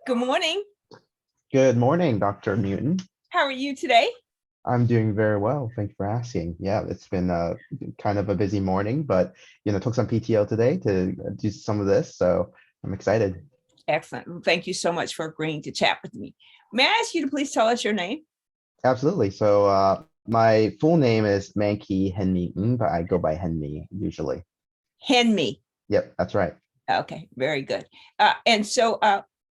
Good morning. Good morning, Dr. Newton. How are you today? I'm doing very well. Thank you for asking. Yeah, it's been kind of a busy morning, but took some PTO today to do some of this, so I'm excited. Excellent. Thank you so much for agreeing to chat with me. May I ask you to please tell us your name? Absolutely. So my full name is Manki Henmi Ng, but I go by Henmi usually. Henmi. Yep, that's right. Okay, very good. And so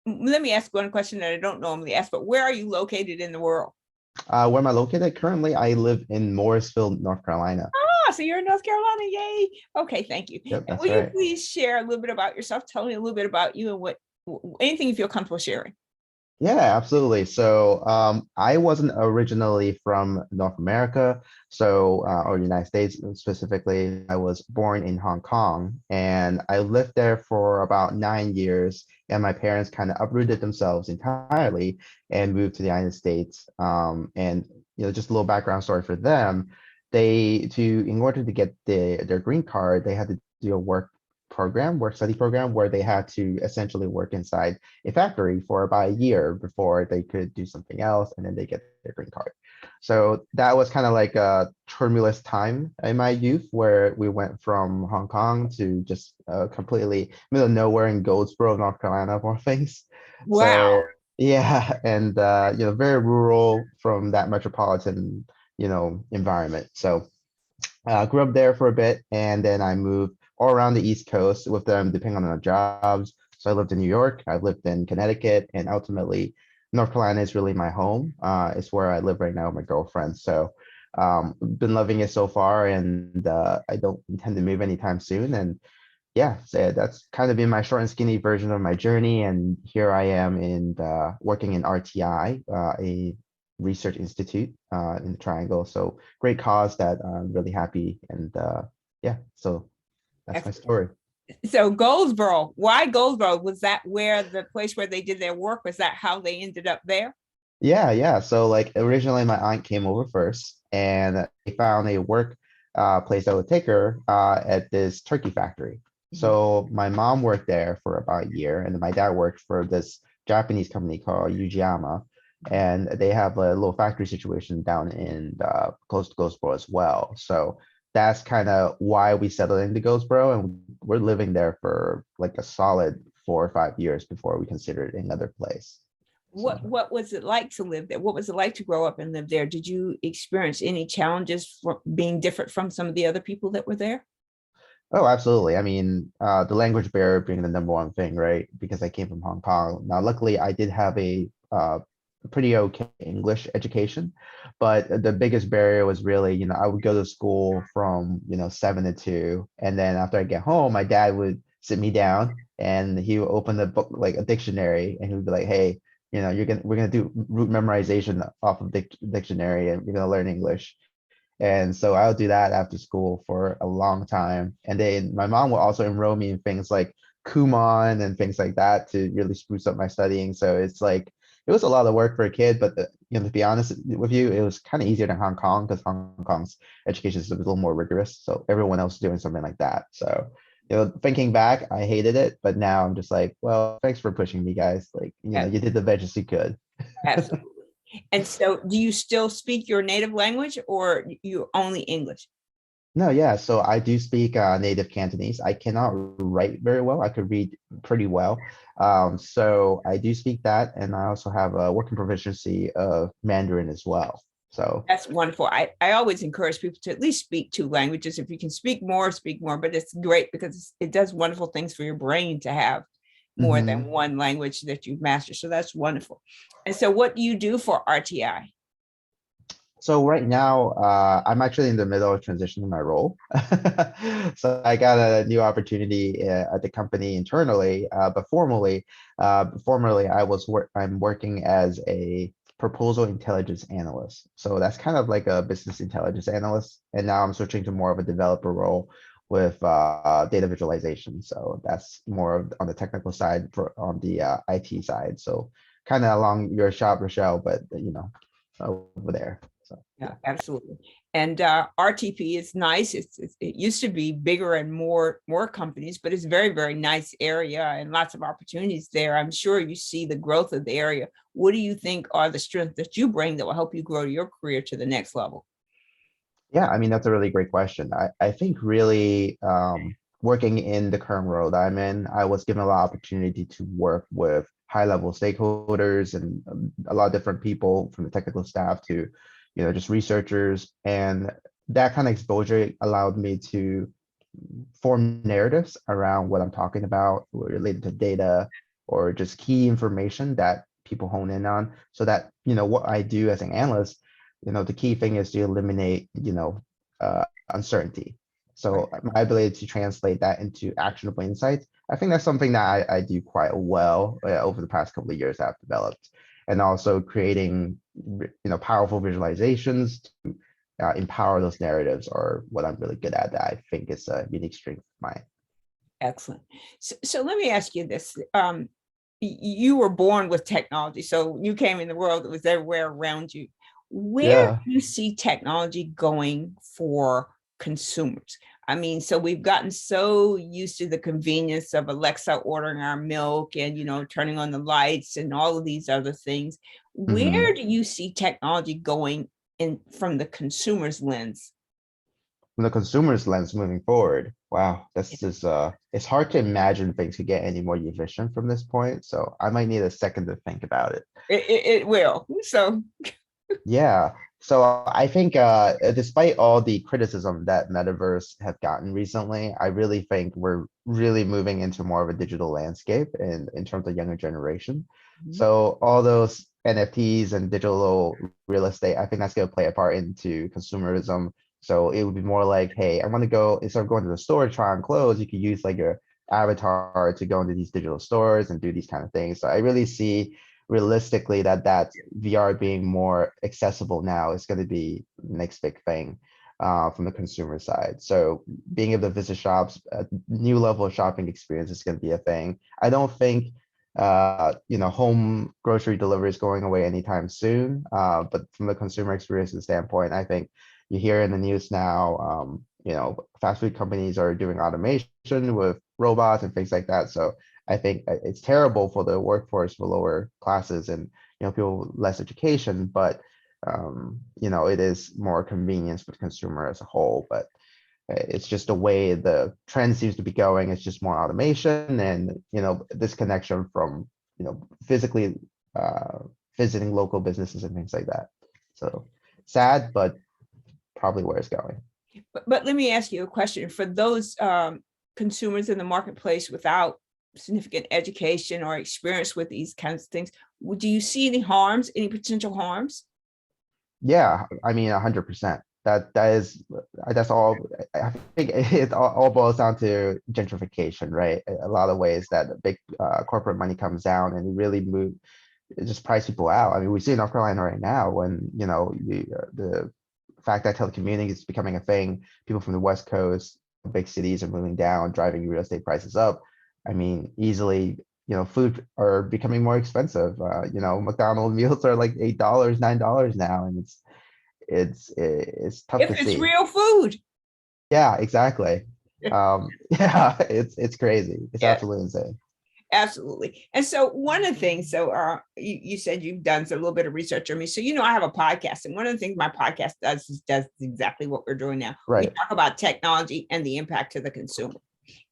let me ask one question that I don't normally ask, but where are you located in the world? Where am I located? Currently, I live in Morrisville, North Carolina. Ah, so you're in North Carolina. Yay. Okay, thank you. Yep, And that's will you right. please share a little bit about yourself? Tell me a little bit about you and anything you feel comfortable sharing. Yeah, absolutely. So I wasn't originally from North America, or United States specifically. I was born in Hong Kong and I lived there for about 9 years. And my parents kind of uprooted themselves entirely and moved to the United States. And just a little background story for them. In order to get their green card, they had to do a work study program where they had to essentially work inside a factory for about a year before they could do something else and then they get their green card. So that was kind of like a tumultuous time in my youth where we went from Hong Kong to just completely middle of nowhere in Goldsboro, North Carolina, for things. Wow. So yeah, and very rural from that metropolitan, environment. So grew up there for a bit, and then I moved all around the East Coast with them, depending on our jobs. So I lived in New York, I lived in Connecticut, and ultimately North Carolina is really my home. It's where I live right now with my girlfriend. So been loving it so far, and I don't intend to move anytime soon. And yeah, so that's kind of been my short and skinny version of my journey. And here I am working in RTI, a research institute in the Triangle. So great cause that I'm really happy. And yeah, so that's my story. So Goldsboro, why Goldsboro? Was that where the place where they did their work? Was that how they ended up there? Yeah, yeah. So like originally my aunt came over first and they found a work place that would take her at this turkey factory. Mhm. So my mom worked there for about a year and then my dad worked for this Japanese company called Yujiyama. And they have a little factory situation down in close to Goldsboro as well. So that's kind of why we settled into Goldsboro and we're living there for like a solid 4 or 5 years before we considered another place. So. What was it like to live there? What was it like to grow up and live there? Did you experience any challenges for being different from some of the other people that were there? Oh, absolutely. I mean, the language barrier being the number one thing, right? Because I came from Hong Kong. Now, luckily, I did have a pretty okay English education, but the biggest barrier was really, I would go to school from, 7 to 2, and then after I get home, my dad would sit me down and he would open the book like a dictionary, and he would be like, "Hey, we're gonna do root memorization off of the dictionary, and we're gonna learn English." And so I'll do that after school for a long time. And then my mom will also enroll me in things like Kumon and things like that to really spruce up my studying. So it's like it was a lot of work for a kid, but to be honest with you, it was kind of easier than Hong Kong because Hong Kong's education is a little more rigorous. So everyone else is doing something like that. So thinking back, I hated it, but now I'm just like, well, thanks for pushing me, guys. Like, you did the best as you could. Absolutely. And so do you still speak your native language or you only English? No, yeah. So I do speak native Cantonese. I cannot write very well. I could read pretty well. So I do speak that, and I also have a working proficiency of Mandarin as well. So That's wonderful. I always encourage people to at least speak two languages. If you can speak more, but it's great because it does wonderful things for your brain to have more than mhm. one language that you've mastered. So that's wonderful. And so what do you do for RTI? So right now, I'm actually in the middle of transitioning my role. So I got a new opportunity at the company internally, but formerly I'm working as a proposal intelligence analyst. So that's kind of like a business intelligence analyst, and now I'm switching to more of a developer role with data visualization. So that's more on the technical side on the IT side. So kind of along your shop, Rochelle, but over there. So Yeah, yeah. absolutely. And RTP is nice. It used to be bigger and more companies, but it's a very, very nice area and lots of opportunities there. I'm sure you see the growth of the area. What do you think are the strengths that you bring that will help you grow your career to the next level? Yeah, I mean, that's a really great question. I think really working in the current role that I'm in, I was given a lot of opportunity to work with high-level stakeholders and a lot of different people from the technical staff to, just researchers. And that kind of exposure allowed me to form narratives around what I'm talking about related to data or just key information that people hone in on so that, what I do as an analyst, the key thing is to eliminate, uncertainty. Right. So my ability to translate that into actionable insights, I think that's something that I do quite well over the past couple of years I've developed. And also creating, powerful visualizations empower those narratives are what I'm really good at that I think is a unique strength of mine. Excellent. So let me ask you this. You were born with technology, so you came in the world that was everywhere around you. Where Yeah. do you see technology going for consumers? I mean, so we've gotten so used to the convenience of Alexa ordering our milk and, turning on the lights and all of these other things. Mhm. Where do you see technology going in from the consumer's lens? From the consumer's lens moving forward, wow, this is it's hard to imagine things could get any more efficient from this point. So I might need a second to think about it. It will. So Yeah. So I think despite all the criticism that metaverse have gotten recently, I really think we're really moving into more of a digital landscape in terms of younger generation. So all those NFTs and digital real estate, I think that's going to play a part into consumerism. So it would be more like, hey, I want to go, instead of going to the store to try on clothes, you could use like your avatar to go into these digital stores and do these kind of things. So I really see realistically that VR being more accessible now is going to be the next big thing from the consumer side. So being able to visit shops, a new level of shopping experience is going to be a thing. I don't think home grocery delivery is going away anytime soon. But from the consumer experience standpoint, I think you hear in the news now, fast food companies are doing automation with robots and things like that. So I think it's terrible for the workforce for lower classes and people with less education, but it is more convenience for the consumer as a whole. But it's just the way the trend seems to be going. It's just more automation and disconnection from physically uh, visiting local businesses and things like that. So sad, but probably where it's going. but let me ask you a question. For those consumers in the marketplace without significant education or experience with these kinds of things, do you see any harms, any potential harms? Yeah, I mean, 100%. That's all. I think it all boils down to gentrification, right? A lot of ways that the big corporate money comes down and really it just price people out. I mean, we see in North Carolina right now when the fact that telecommuting is becoming a thing, people from the West Coast, big cities are moving down, driving real estate prices up. I mean, easily, food are becoming more expensive. McDonald's meals are like $8, $9 now, and it's tough If to it's see. real food. Yeah, exactly. Yeah, it's crazy. It's Yeah, absolutely insane. absolutely. And so one of the things, so you said you've done a little bit of research on me. So I have a podcast, and one of the things my podcast does exactly what we're doing now. We Right. talk about technology and the impact to the consumer.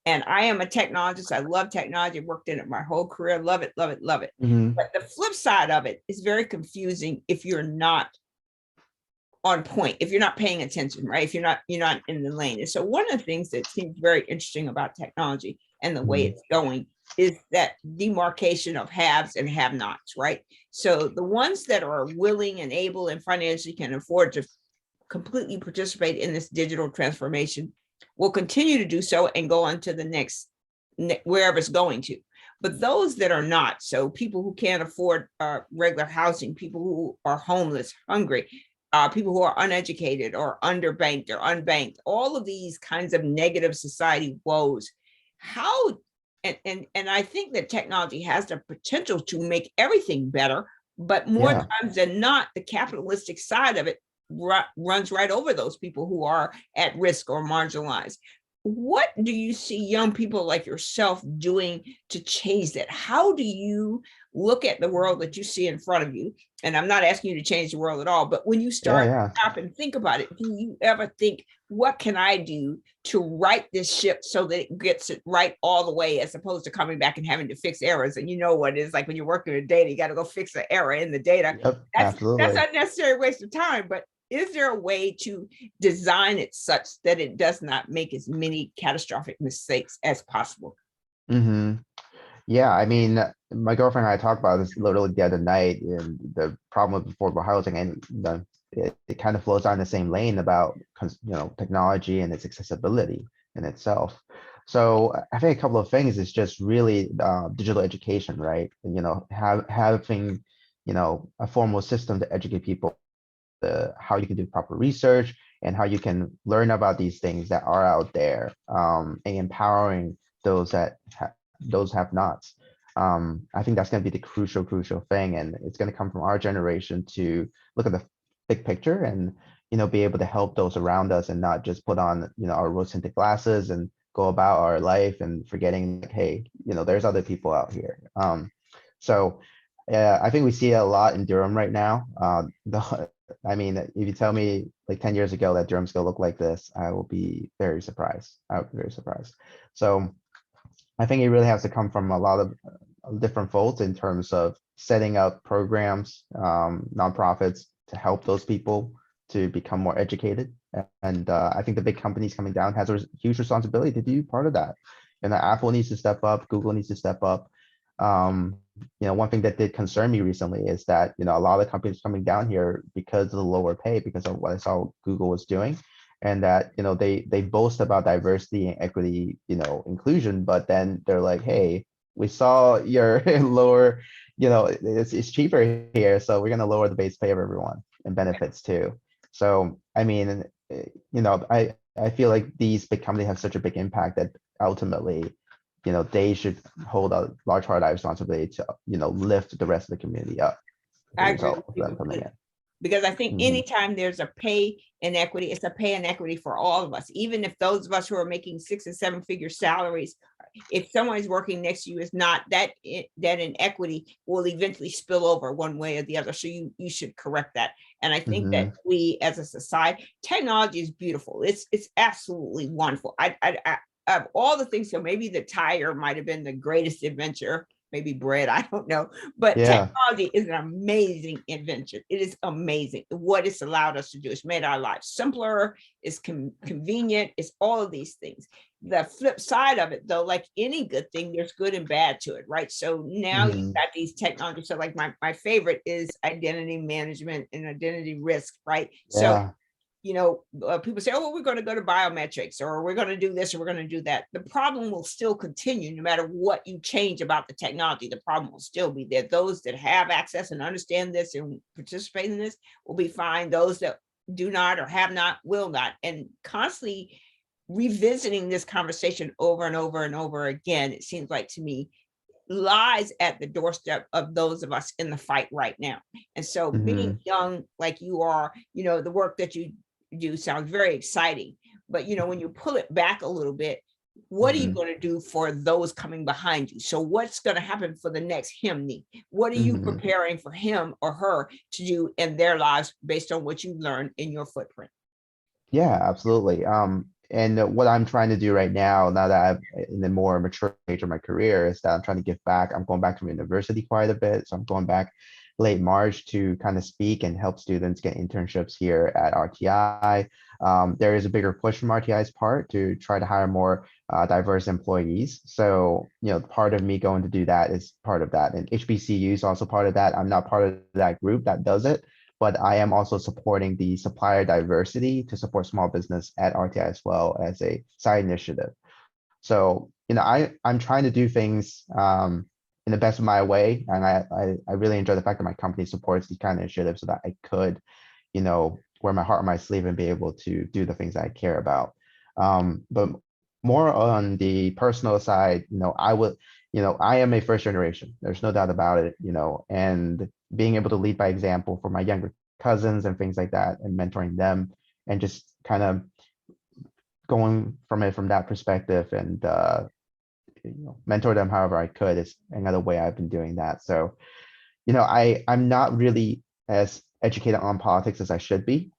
And I am a technologist. I love technology. I've worked in it my whole career. Love it, love it, love it. Hmm. But the flip side of it is very confusing if you're not on point, if you're not paying attention, right? If you're not in the lane. And so one of the things that seems very interesting about technology and the way Hmm. it's going is that demarcation of haves and have-nots, right? So the ones that are willing and able and financially can afford to completely participate in this digital transformation will continue to do so and go on to the next wherever it's going to. But those that are not, so people who can't afford regular housing, people who are homeless, hungry, people who are uneducated or underbanked or unbanked, all of these kinds of negative society woes, how and I think that technology has the potential to make everything better, but more Yeah. times than not, the capitalistic side of it runs right over those people who are at risk or marginalized. What do you see young people like yourself doing to change that? How do you look at the world that you see in front of you? And I'm not asking you to change the world at all, but when you Yeah, start yeah. stop and think about it, do you ever think, what can I do to right this ship so that it gets it right all the way, as opposed to coming back and having to fix errors? And you know what it is like when you're working with data, you got to go fix an error in the data. Yep, That's absolutely. unnecessary waste of time. But is there a way to design it such that it does not make as many catastrophic mistakes as possible? Hmm. Yeah, I mean, my girlfriend and I talked about this literally the other night, and the problem with affordable housing, and it kind of flows down the same lane about technology and its accessibility in itself. So I think a couple of things is just really digital education, right? And, having a formal system to educate people how you can do proper research and how you can learn about these things that are out there, and empowering those that those have nots. I think that's going to be the crucial thing, and it's going to come from our generation to look at the big picture and be able to help those around us and not just put on our rose tinted glasses and go about our life and forgetting like, hey, there's other people out here. So I think we see it a lot in Durham right now. I mean, if you tell me like 10 years ago that Durham's gonna look like this, I will be very surprised. I would be very surprised. So I think it really has to come from a lot of different folds in terms of setting up programs, nonprofits to help those people to become more educated. And I think the big companies coming down has a huge responsibility to do part of that. And Apple needs to step up, Google needs to step up. One thing that did concern me recently is that, a lot of companies coming down here because of the lower pay, because of what I saw Google was doing, and that, they boast about diversity and equity, inclusion, but then they're like, hey, we saw your lower, it's cheaper here, so we're going to lower the base pay of everyone and benefits too. So, I mean, I feel like these big companies have such a big impact that ultimately, they should hold a large part of that responsibility to, lift the rest of the community up as a I agree result with of you them coming completely. in. Because I think Mhm. anytime there's a pay inequity, it's a pay inequity for all of us. Even if those of us who are making 6 and 7 figure salaries, if someone is working next to you, is not that that inequity will eventually spill over one way or the other. So you should correct that. And I think that Mhm. we as a society, technology is beautiful. It's absolutely wonderful. I of all the things, so maybe the tire might have been the greatest adventure, maybe bread, I don't know. But Yeah. technology is an amazing invention. It is amazing what it's allowed us to do. It's made our lives simpler, it's convenient, it's all of these things. The flip side of it, though, like any good thing, there's good and bad to it, right? So now you've Mhm. got these technologies. So, like, my favorite is identity management and identity risk, right? So Yeah. people say, oh, well, we're going to go to biometrics, or we're going to do this, or we're going to do that. The problem will still continue no matter what you change about the technology. The problem will still be there. Those that have access and understand this and participate in this will be fine. Those that do not or have not will not. And constantly revisiting this conversation over and over and over again, it seems like to me, lies at the doorstep of those of us in the fight right now. And so being Mhm. young like you are, the work that you do sounds very exciting. But when you pull it back a little bit, what are you Mhm. going to do for those coming behind you? So what's going to happen for the next Henmi? What are you Mhm. preparing for him or her to do in their lives based on what you've learned in your footprint? Yeah, absolutely. And what I'm trying to do right now that I'm in the more mature age of my career, is that I'm trying to give back. I'm going back to university quite a bit. So I'm going back late March to kind of speak and help students get internships here at RTI. There is a bigger push from RTI's part to try to hire more diverse employees. So, part of me going to do that is part of that. And HBCU is also part of that. I'm not part of that group that does it, but I am also supporting the supplier diversity to support small business at RTI as well as a side initiative. So, I'm trying to do things in the best of my way. And I really enjoy the fact that my company supports these kind of initiatives so that I could, wear my heart on my sleeve and be able to do the things that I care about. But more on the personal side, I am a first generation. There's no doubt about it, and being able to lead by example for my younger cousins and things like that, and mentoring them, and just kind of going from it from that perspective, and mentor them however I could is another way I've been doing that. So, I'm not really as educated on politics as I should be.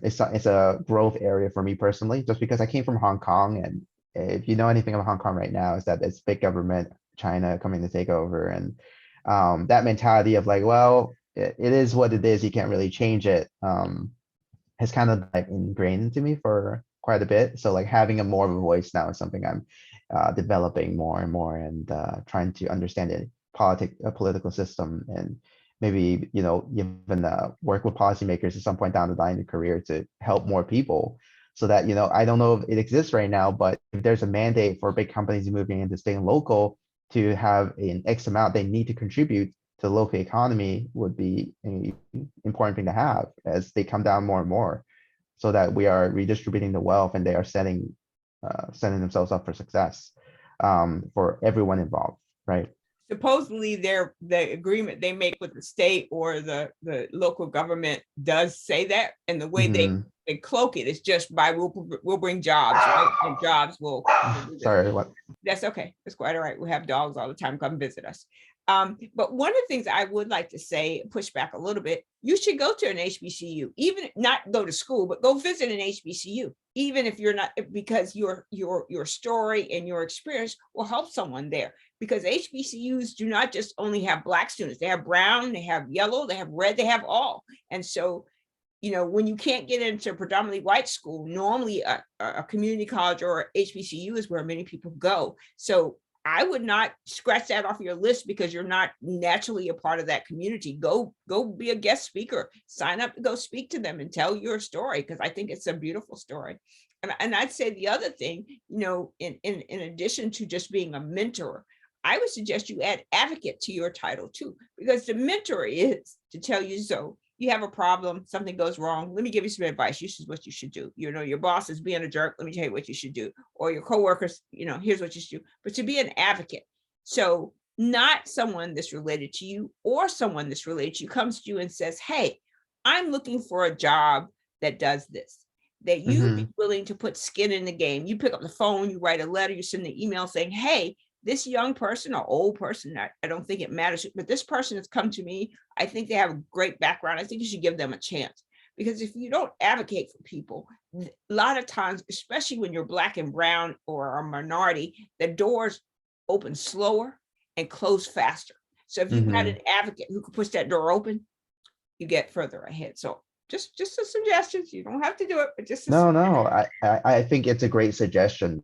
It's a growth area for me personally, just because I came from Hong Kong, and if you know anything about Hong Kong right now, is that it's big government, China coming to take over, and that mentality of like, well, it is what it is. You can't really change it. Has kind of like ingrained into me for quite a bit. So like having a more of a voice now is something I'm developing more and more, and trying to understand the political system, and maybe even work with policymakers at some point down the line in your career to help more people. So that I don't know if it exists right now, but if there's a mandate for big companies moving into state and local to have an X amount they need to contribute to the local economy, would be an important thing to have as they come down more and more, so that we are redistributing the wealth and they are setting themselves up for success for everyone involved, right? Supposedly the agreement they make with the state or the local government does say that, and the way they cloak it is just by we'll bring jobs, right? And jobs will do this. Sorry, what? That's okay. That's quite all right. We have dogs all the time come visit us. But one of the things I would like to say, push back a little bit, you should go to an HBCU, even not go to school, but go visit an HBCU, even if you're not, because your story and your experience will help someone there. Because HBCUs do not just only have Black students, they have brown, they have yellow, they have red, they have all. And so, when you can't get into a predominantly white school, normally a community college or HBCU is where many people go. So I would not scratch that off your list because you're not naturally a part of that community. Go be a guest speaker, sign up to go speak to them and tell your story, because I think it's a beautiful story. And I'd say the other thing, in addition to just being a mentor, I would suggest you add advocate to your title too, because the mentor is to tell you, so you have a problem, something goes wrong, let me give you some advice. This is what you should do. Your boss is being a jerk, let me tell you what you should do. Or your coworkers, here's what you should do. But to be an advocate. So not someone that's related to you or someone that's related to you comes to you and says, hey, I'm looking for a job that does this, that you'd be willing to put skin in the game. You pick up the phone, you write a letter, you send an email saying, hey, this young person or old person, I don't think it matters, but this person has come to me. I think they have a great background. I think you should give them a chance. Because if you don't advocate for people, a lot of times, especially when you're Black and brown or a minority, the doors open slower and close faster. So if you've got an advocate who can push that door open, you get further ahead. So just some suggestions. You don't have to do it, but just No, I think it's a great suggestion.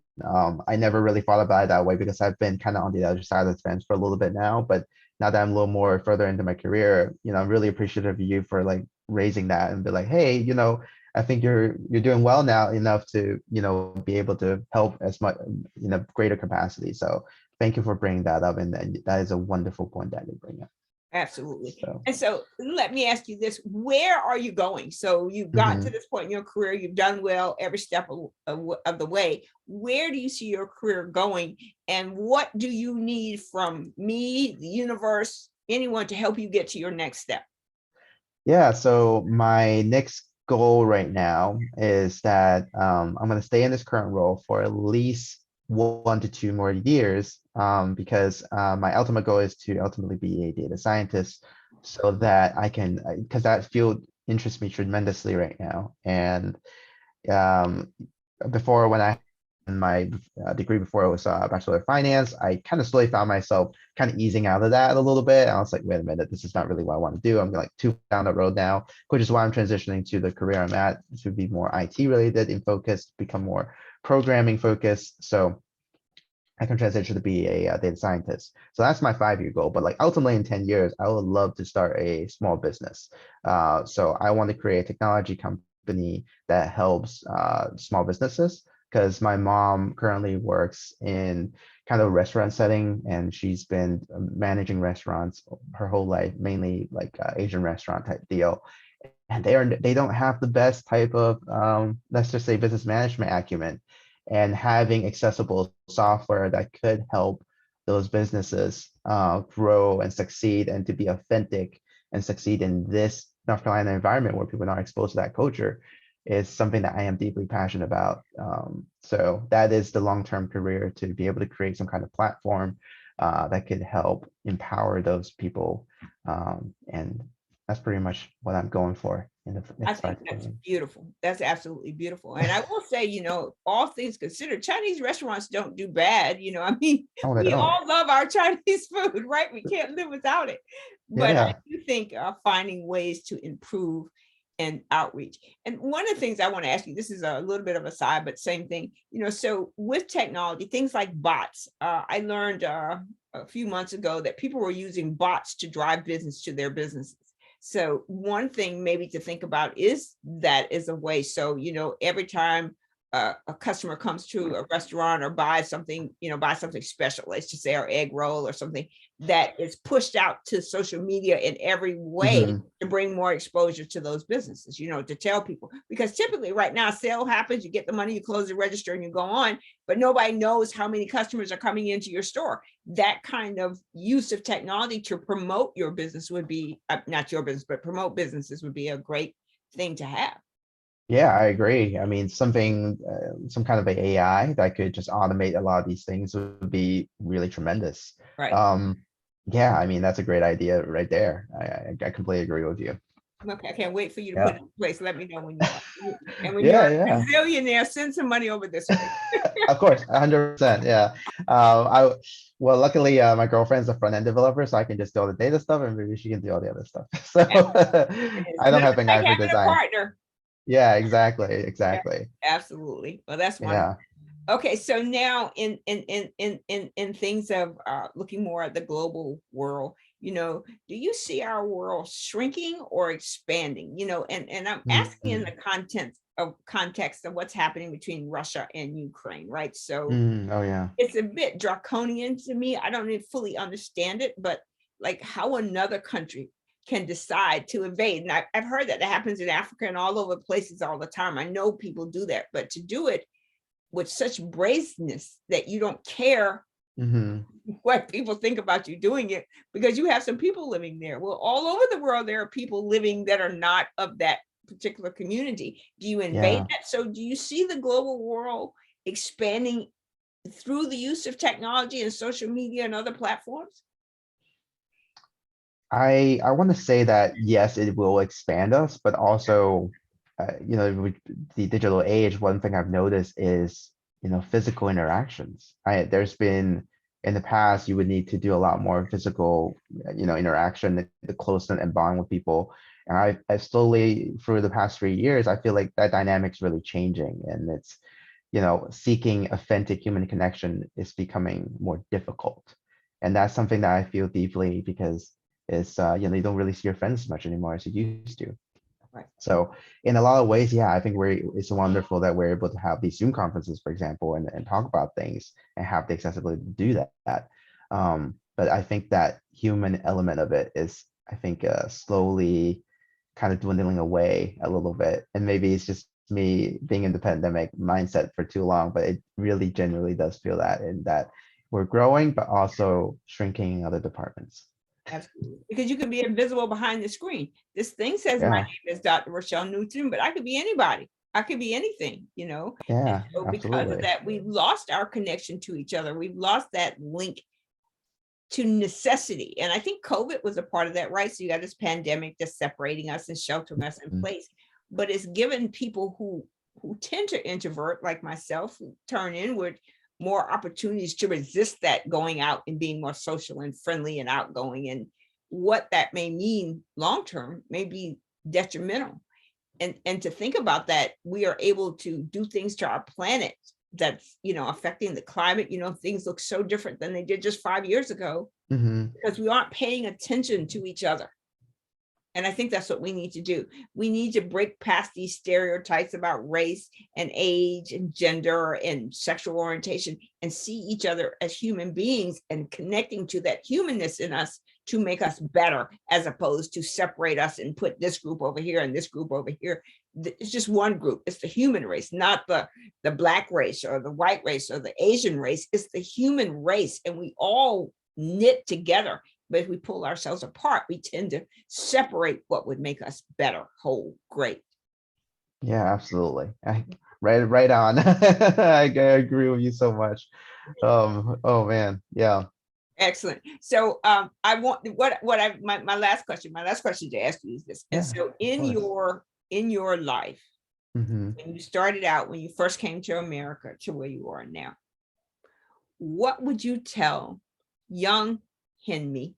I never really thought about it that way because I've been kind of on the other side of the fence for a little bit now. But now that I'm a little more further into my career, I'm really appreciative of you for like raising that and be like, hey, I think you're doing well now enough to be able to help as much in a greater capacity. So thank you for bringing that up, and that is a wonderful point that you bring up. Absolutely. So. And so let me ask you this, where are you going? So you've got to this point in your career, you've done well every step of the way. Where do you see your career going? And what do you need from me, the universe, anyone to help you get to your next step? Yeah, so my next goal right now is that I'm going to stay in this current role for at least 1 to 2 more years, because my ultimate goal is to ultimately be a data scientist, so that I can, because that field interests me tremendously right now. And before, when I in my degree before, it was Bachelor of Finance, I kind of slowly found myself kind of easing out of that a little bit. I was like, wait a minute, this is not really what I want to do. I'm like 2 down the road now, which is why I'm transitioning to the career I'm at, to be more IT related in focus, become more programming focused, so I can transition to be a data scientist. So that's my 5-year goal. But like ultimately in 10 years, I would love to start a small business. So I want to create a technology company that helps small businesses, because my mom currently works in kind of a restaurant setting, and she's been managing restaurants her whole life, mainly like Asian restaurant type deal. And they don't have the best type of let's just say business management acumen, and having accessible software that could help those businesses grow and succeed, and to be authentic and succeed in this North Carolina environment where people are not exposed to that culture is something that I am deeply passionate about. So that is the long-term career, to be able to create some kind of platform that could help empower those people. And that's pretty much what I'm going for in the I next think 5 to 10 that's years. beautiful. That's absolutely beautiful. And I will say, all things considered, Chinese restaurants don't do bad. I mean, Oh, they we don't. all love our Chinese food, right? We can't live without it. But I Yeah. do think finding ways to improve and outreach. And one of the things I want to ask you, this is a little bit of a side, but same thing, so with technology, things like bots, I learned a few months ago that people were using bots to drive business to their businesses. So one thing maybe to think about is that is a way. So, every time a customer comes to a restaurant or buys something, buy something special, let's just say our egg roll or something, that is pushed out to social media in every way Mhm. to bring more exposure to those businesses, to tell people, because typically right now sale happens, you get the money, you close the register and you go on, but nobody knows how many customers are coming into your store. That kind of use of technology to promote your business would be, not your business, but promote businesses would be a great thing to have. Yeah, I agree. I mean, something, some kind of a AI that could just automate a lot of these things would be really tremendous. Right. Um, yeah, I mean, that's a great idea right there. I completely agree with you. Okay, I can't wait for you to put Yeah. it in place. Let me know when you are. And when you're Yeah, a yeah. gazillionaire, send some money over this way. Of course, 100%. Yeah. I well, luckily, my girlfriend's a front end developer, so I can just do all the data stuff, and maybe she can do all the other stuff. So It's I don't have nothing an like eye for having a design. partner. Yeah, exactly, Yeah, exactly. absolutely. Well, that's wonderful. Yeah. Okay, so now in things of looking more at the global world, do you see our world shrinking or expanding? And I'm asking in the Mhm. context of what's happening between Russia and Ukraine, right? So Oh yeah. it's a bit draconian to me. I don't even fully understand it, but like how another country can decide to invade. And I've heard that it happens in Africa and all over places all the time. I know people do that, but to do it with such brazeness that you don't care Hmm. what people think about you doing it, because you have some people living there. Well, all over the world, there are people living that are not of that particular community. Do you invade Yeah. that? So do you see the global world expanding through the use of technology and social media and other platforms? I want to say that yes, it will expand us, but also, with the digital age, one thing I've noticed is, physical interactions. There's been in the past, you would need to do a lot more physical, interaction, the closeness and bond with people. And I slowly, through the past 3 years, I feel like that dynamic's really changing, and it's, seeking authentic human connection is becoming more difficult. And that's something that I feel deeply because is you don't really see your friends as much anymore as you used to. Right. So in a lot of ways, yeah, I think it's wonderful that we're able to have these Zoom conferences, for example, and talk about things and have the accessibility to do that. But I think that human element of it is, I think, slowly kind of dwindling away a little bit. And maybe it's just me being in the pandemic mindset for too long, but it really genuinely does feel that, in that we're growing, but also shrinking in other departments. Absolutely. Because you can be invisible behind the screen. This thing says my Yeah, name is Dr. Rochelle Newton, but I could be anybody. I could be anything. And yeah, so because of absolutely. that, we've lost our connection to each other. We've lost that link to necessity. And I think COVID was a part of that, right? So you got this pandemic that's separating us and sheltering us in Mm. place, but it's given people who tend to introvert, like myself, who turn inward, more opportunities to resist that going out and being more social and friendly and outgoing. And what that may mean long term may be detrimental. And to think about that, we are able to do things to our planet that's affecting the climate. Things look so different than they did just 5 years ago Mhm. because we aren't paying attention to each other. And I think that's what we need to do. We need to break past these stereotypes about race and age and gender and sexual orientation and see each other as human beings and connecting to that humanness in us to make us better, as opposed to separate us and put this group over here and this group over here. It's just one group. It's the human race, not the black race or the white race or the Asian race. It's the human race. And we all knit together But if we pull ourselves apart, we tend to separate what would make us better, whole, great. Yeah, absolutely. Right on. I agree with you so much. Oh man, yeah. Excellent. So I want my last question to ask you is this. And Yeah, so of course. in your life, Hmm. when you started out, when you first came to America to where you are now, what would you tell young Henmi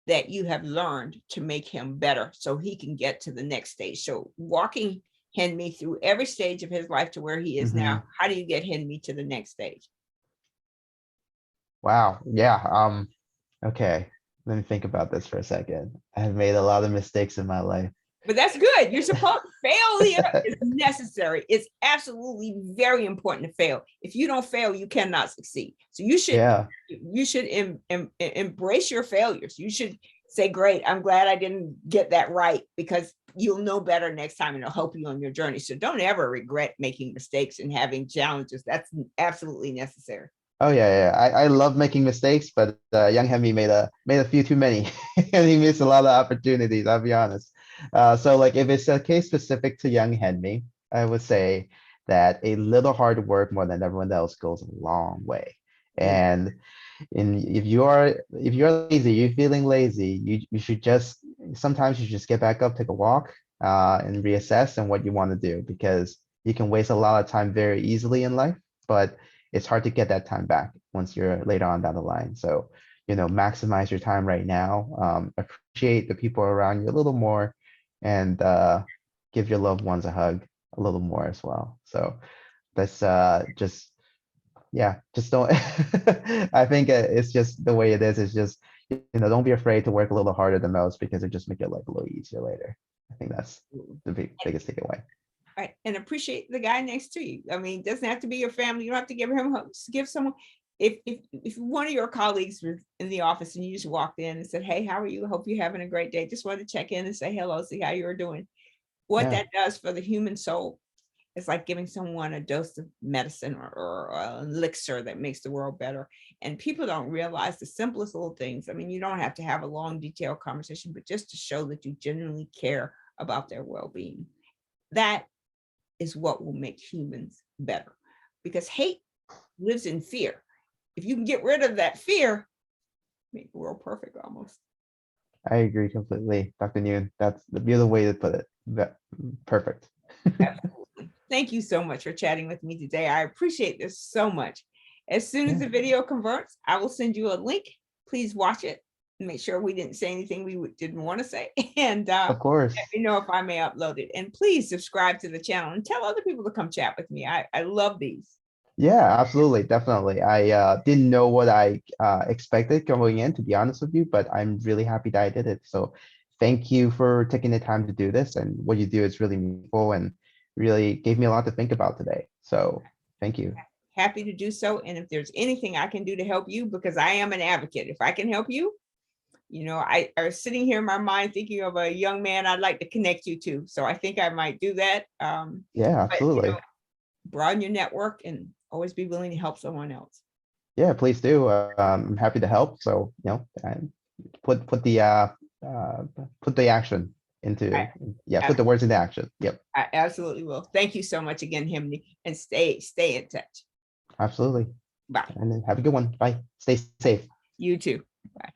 that you have learned to make him better so he can get to the next stage? So walking Henmi through every stage of his life to where he is Hmm. now, how do you get Henmi to the next stage? Wow. Yeah. Okay. Let me think about this for a second. I've made a lot of mistakes in my life. But that's good. You're supposed failure is necessary. It's absolutely very important to fail. If you don't fail, you cannot succeed. So Yeah. you should embrace your failures. You should say, "Great, I'm glad I didn't get that right," because you'll know better next time and it'll help you on your journey. So don't ever regret making mistakes and having challenges. That's absolutely necessary. Oh yeah, yeah. I love making mistakes, but young Hemi made a few too many, and he missed a lot of opportunities. I'll be honest. So like if it's a case specific to young Henry, I would say that a little hard work more than everyone else goes a long way. Mm. And if you're lazy, you're feeling lazy, you should just sometimes you just get back up, take a walk, and reassess and what you want to do because you can waste a lot of time very easily in life, but it's hard to get that time back once you're later on down the line. So, maximize your time right now, appreciate the people around you a little more, and give your loved ones a hug a little more as well. So that's just, yeah, just don't. I think it's just the way it is. It's just, don't be afraid to work a little harder than most because it just make your life a little easier later. I think that's the biggest takeaway. Right. And appreciate the guy next to you. I mean, it doesn't have to be your family. You don't have to give him hugs. Give someone, if one of your colleagues was in the office and you just walked in and said, "Hey, how are you? Hope you're having a great day." Just wanted to check in and say hello, see how you're doing. What Yeah. that does for the human soul is like giving someone a dose of medicine or an elixir that makes the world better. And people don't realize the simplest little things. I mean, you don't have to have a long, detailed conversation, but just to show that you genuinely care about their well-being. That is what will make humans better, because hate lives in fear. If you can get rid of that fear, make the world perfect almost. I agree completely, Dr. Nguyen. That's the beautiful way to put it. Perfect. Absolutely. Thank you so much for chatting with me today. I appreciate this so much. As soon as Yeah, the video converts, I will send you a link. Please watch it and make sure we didn't say anything we didn't want to say. And of let course. me know if I may upload it. And please subscribe to the channel and tell other people to come chat with me. I love these. Yeah, absolutely, definitely. I didn't know what I expected going in, to be honest with you, but I'm really happy that I did it. So thank you for taking the time to do this. And what you do is really meaningful and really gave me a lot to think about today. So thank you. Happy to do so. And if there's anything I can do to help you, because I am an advocate, if I can help you, I was sitting here in my mind thinking of a young man I'd like to connect you to. So I think I might do that. Yeah, But absolutely. broaden your network and always be willing to help someone else. Yeah, please do. I'm happy to help. So, and put the uh, put the action into, yeah, I, put the words into action. Yep, I absolutely will. Thank you so much again, Himni, and stay in touch. absolutely. Bye. And then have a good one. Bye. Stay safe. You too. Bye.